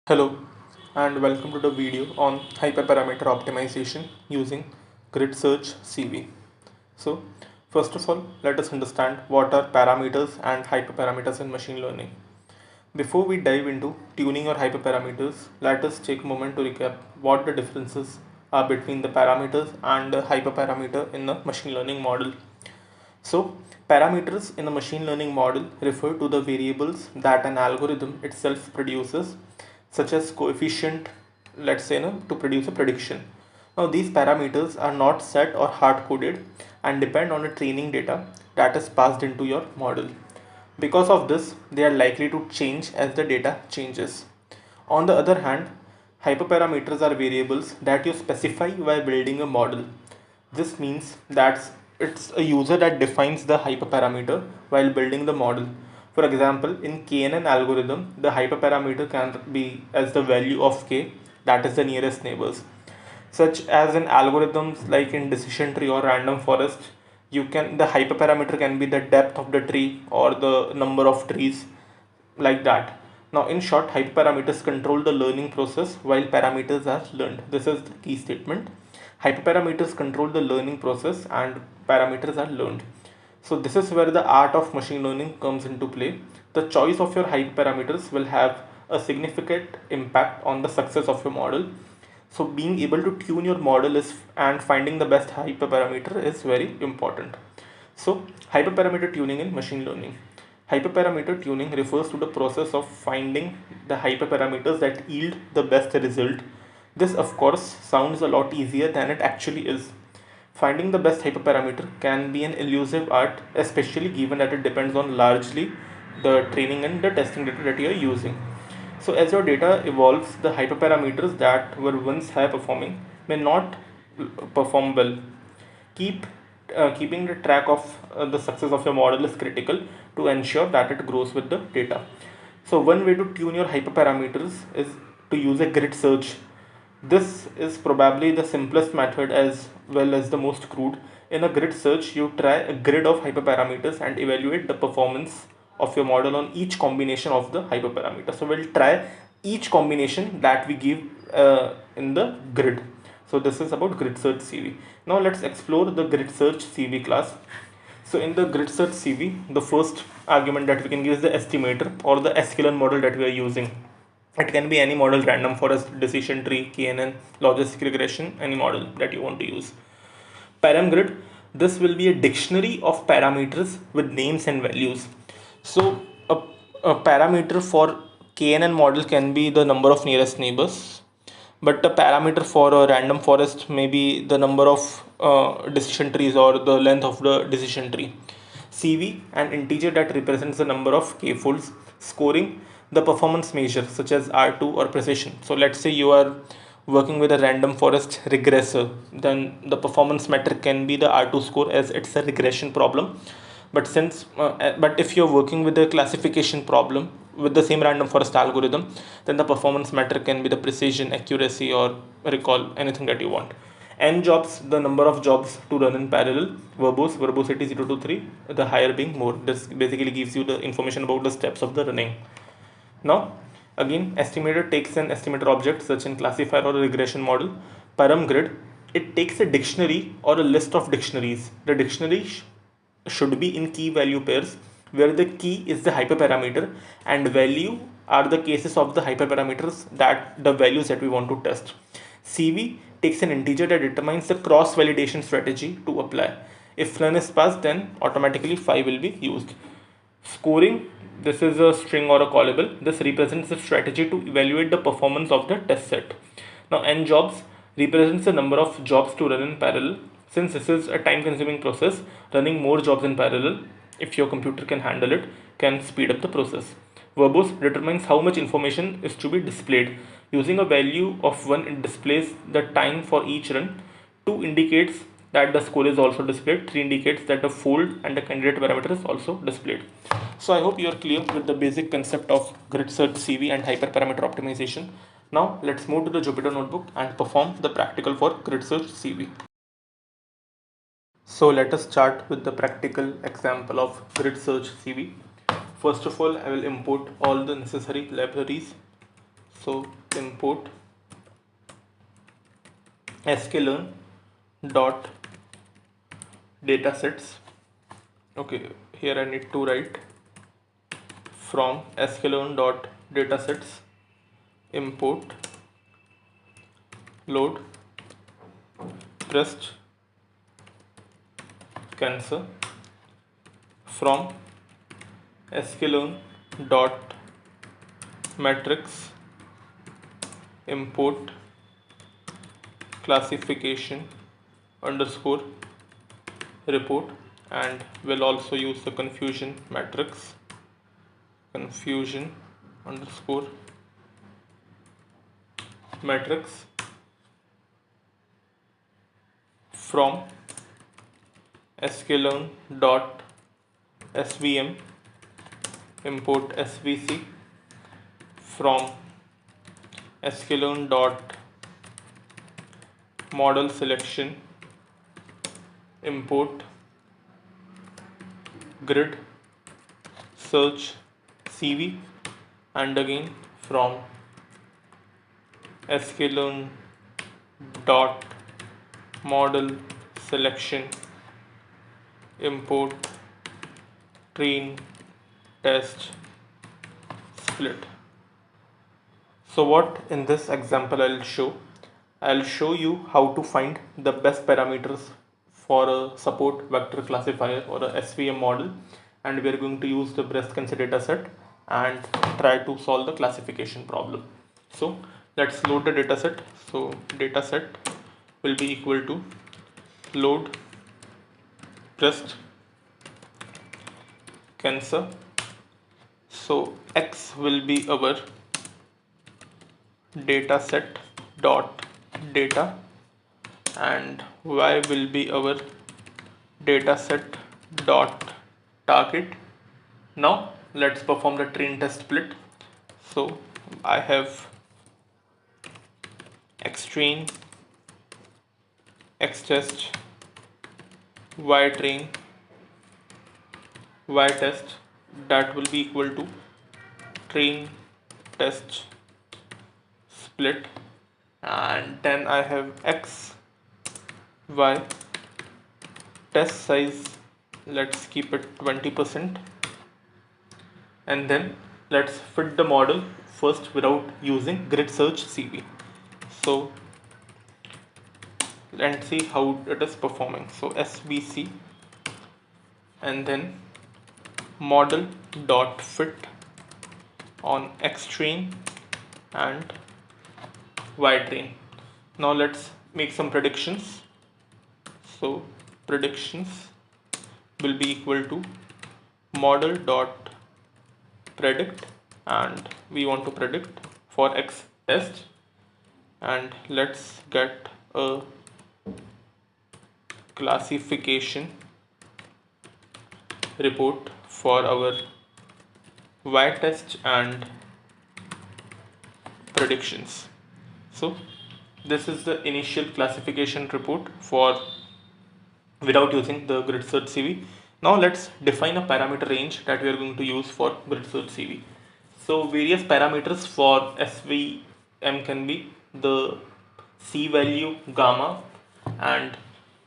Hello and welcome to the video on hyperparameter optimization using GridSearchCV. So, first of all, let us understand what are parameters and hyperparameters in machine learning. Before we dive into tuning or hyperparameters, let us take a moment to recap what the differences are between the parameters and the hyperparameter in the machine learning model. So, parameters in a machine learning model refer to the variables that an algorithm itself produces, such as coefficient, let's say, to produce a prediction. Now, these parameters are not set or hard coded and depend on the training data that is passed into your model. Because of this, they are likely to change as the data changes. On the other hand, hyperparameters are variables that you specify while building a model. This means that it's a user that defines the hyperparameter while building the model. For example, in KNN algorithm, the hyperparameter can be as the value of k, that is the nearest neighbors. Such as in algorithms like in decision tree or random forest, you can the hyperparameter can be the depth of the tree or the number of trees, like that. Now, in short, hyperparameters control the learning process while parameters are learned. This is the key statement. Hyperparameters control the learning process and parameters are learned. So this is where the art of machine learning comes into play. The choice of your hyperparameters will have a significant impact on the success of your model. So being able to tune your model is and finding the best hyperparameter is very important. So hyperparameter tuning in machine learning. Hyperparameter tuning refers to the process of finding the hyperparameters that yield the best result. This of course sounds a lot easier than it actually is. Finding the best hyperparameter can be an elusive art, especially given that it depends on largely the training and the testing data that you are using. So as your data evolves, the hyperparameters that were once high performing may not perform well. Keeping the track of the success of your model is critical to ensure that it grows with the data. So one way to tune your hyperparameters is to use a grid search. This is probably the simplest method as well as the most crude. In a grid search, you try a grid of hyperparameters and evaluate the performance of your model on each combination of the hyperparameters. So we'll try each combination that we give in the grid. So this is about GridSearchCV. Now let's explore the GridSearchCV class. So in the GridSearchCV, the first argument that we can give is the estimator or the scikit-learn model that we are using. It can be any model, random forest, decision tree, KNN, logistic regression, any model that you want to use. Paramgrid, this will be a dictionary of parameters with names and values. So a parameter for KNN model can be the number of nearest neighbors, but a parameter for a random forest may be the number of decision trees or the length of the decision tree. CV, an integer that represents the number of k-folds. Scoring, the performance measure such as R2 or precision. So let's say you are working with a random forest regressor, then the performance metric can be the R2 score as it's a regression problem. But if you're working with a classification problem with the same random forest algorithm, then the performance metric can be the precision, accuracy, or recall, anything that you want. N jobs, the number of jobs to run in parallel. Verbosity 0 to 3, the higher being more. This basically gives you the information about the steps of the running. Now, again, estimator takes an estimator object such as classifier or a regression model. Param grid, it takes a dictionary or a list of dictionaries. The dictionary should be in key value pairs where the key is the hyperparameter and value are the cases of the hyperparameters that the values that we want to test. CV takes an integer that determines the cross validation strategy to apply. If none is passed, then automatically 5 will be used. Scoring, this is a string or a callable. This represents the strategy to evaluate the performance of the test set. Now n jobs represents the number of jobs to run in parallel. Since this is a time consuming process, running more jobs in parallel, if your computer can handle it, can speed up the process. Verbose determines how much information is to be displayed. Using a value of 1, it displays the time for each run. 2 indicates that the score is also displayed. 3 indicates that the fold and the candidate parameter is also displayed. So I hope you are clear with the basic concept of GridSearchCV and hyperparameter optimization. Now let's move to the Jupyter notebook and perform the practical for GridSearchCV. So let us start with the practical example of GridSearchCV. First of all, I will import all the necessary libraries. So import scikit-learn dot datasets. Okay, here I need to write from scikit-learn dot datasets import load breast cancer from scikit-learn dot matrix import classification underscore report, and we'll also use the confusion matrix confusion underscore matrix from scikit-learn dot svm import svc from scikit-learn dot model selection import grid search CV, and again from scikit-learn dot model selection import train test split. So what in this example I'll show you how to find the best parameters for a support vector classifier or a SVM model, and we are going to use the breast cancer dataset and try to solve the classification problem. So let's load the dataset. So dataset will be equal to load breast cancer. So X will be our dataset dot data and Y will be our dataset dot target. Now let's perform the train test split. So I have X train, X test, Y train, Y test, that will be equal to train test split, and then I have X, Y, test size, let's keep it 20%, and then let's fit the model first without using GridSearchCV. So let's see how it is performing. So SVC and then model dot fit on X train and Y train. Now let's make some predictions. So predictions will be equal to model dot predict, and we want to predict for X test, and let's get a classification report for our Y test and predictions. So this is the initial classification report for without using the GridSearchCV. Now let's define a parameter range that we are going to use for GridSearchCV. So various parameters for SVM can be the C value, gamma, and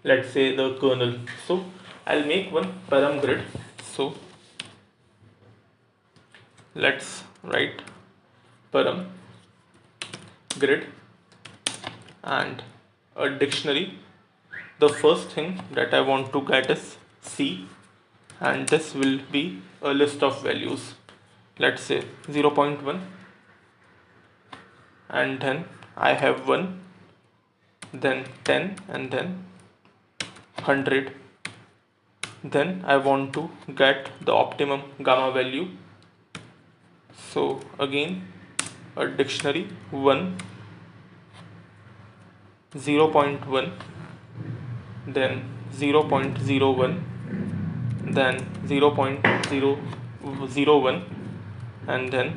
let's say the kernel. So I'll make one param grid. So let's write param grid and a dictionary. The first thing that I want to get is C, and this will be a list of values. Let's say 0.1, and then I have 1, then 10, and then 100. Then I want to get the optimum gamma value. So again a dictionary 1, 0.1, then 0.01, then 0.001, and then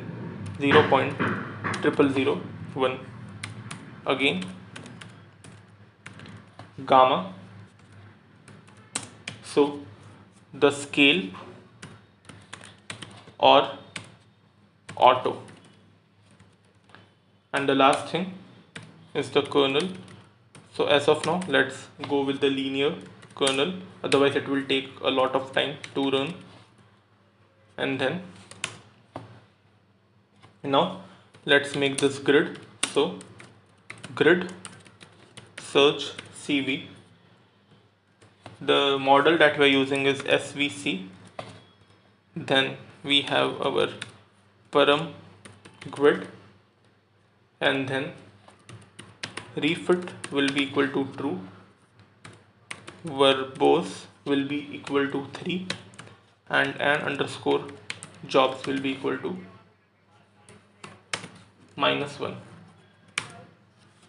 0.0001. Again gamma. So the scale or auto. And the last thing is the kernel. So as of now, let's go with the linear kernel, otherwise it will take a lot of time to run. And then now let's make this grid. So grid search CV, the model that we are using is SVC. Then we have our param grid, and then refit will be equal to true, verbose will be equal to 3, and an underscore jobs will be equal to -1.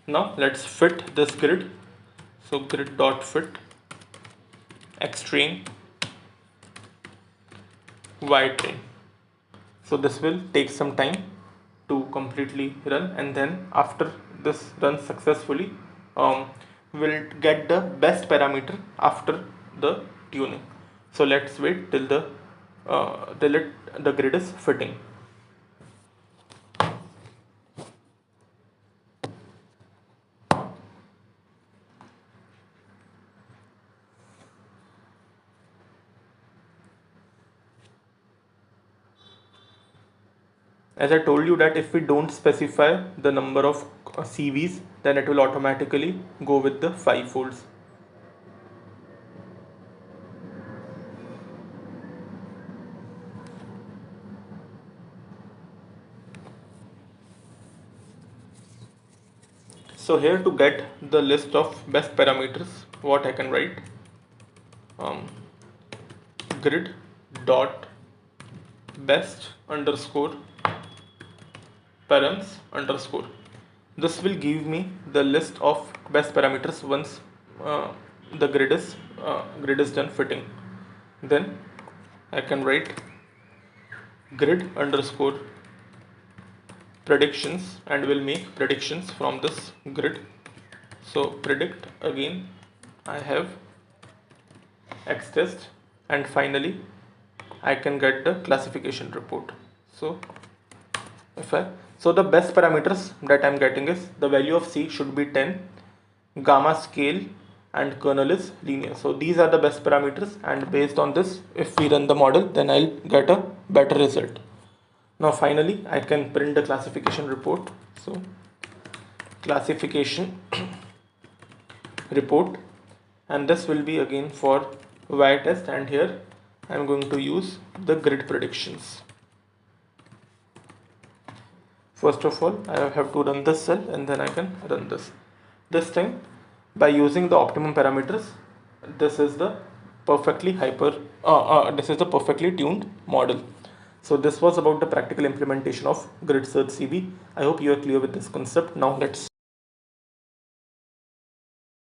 Now let's fit this grid. So grid dot fit xtrain ytrain. So this will take some time to completely run, and then after this runs successfully, we'll get the best parameter after the tuning. So let's wait till the grid is fitting. As I told you that if we don't specify the number of CVs, then it will automatically go with the 5 folds. So here, to get the list of best parameters, what I can write, grid dot best underscore params underscore. This will give me the list of best parameters once the grid is done fitting. Then I can write grid underscore predictions, and will make predictions from this grid. So predict, again I have xtest, and finally I can get the classification report. So the best parameters that I'm getting is the value of C should be 10, gamma scale, and kernel is linear. So these are the best parameters, and based on this, if we run the model, then I'll get a better result. Now finally I can print the classification report. So classification report, and this will be again for y test, and here I'm going to use the grid predictions. First of all, I have to run this cell, and then I can run this. This time, by using the optimum parameters, this is the perfectly tuned model. So this was about the practical implementation of GridSearchCV. I hope you are clear with this concept. Now let's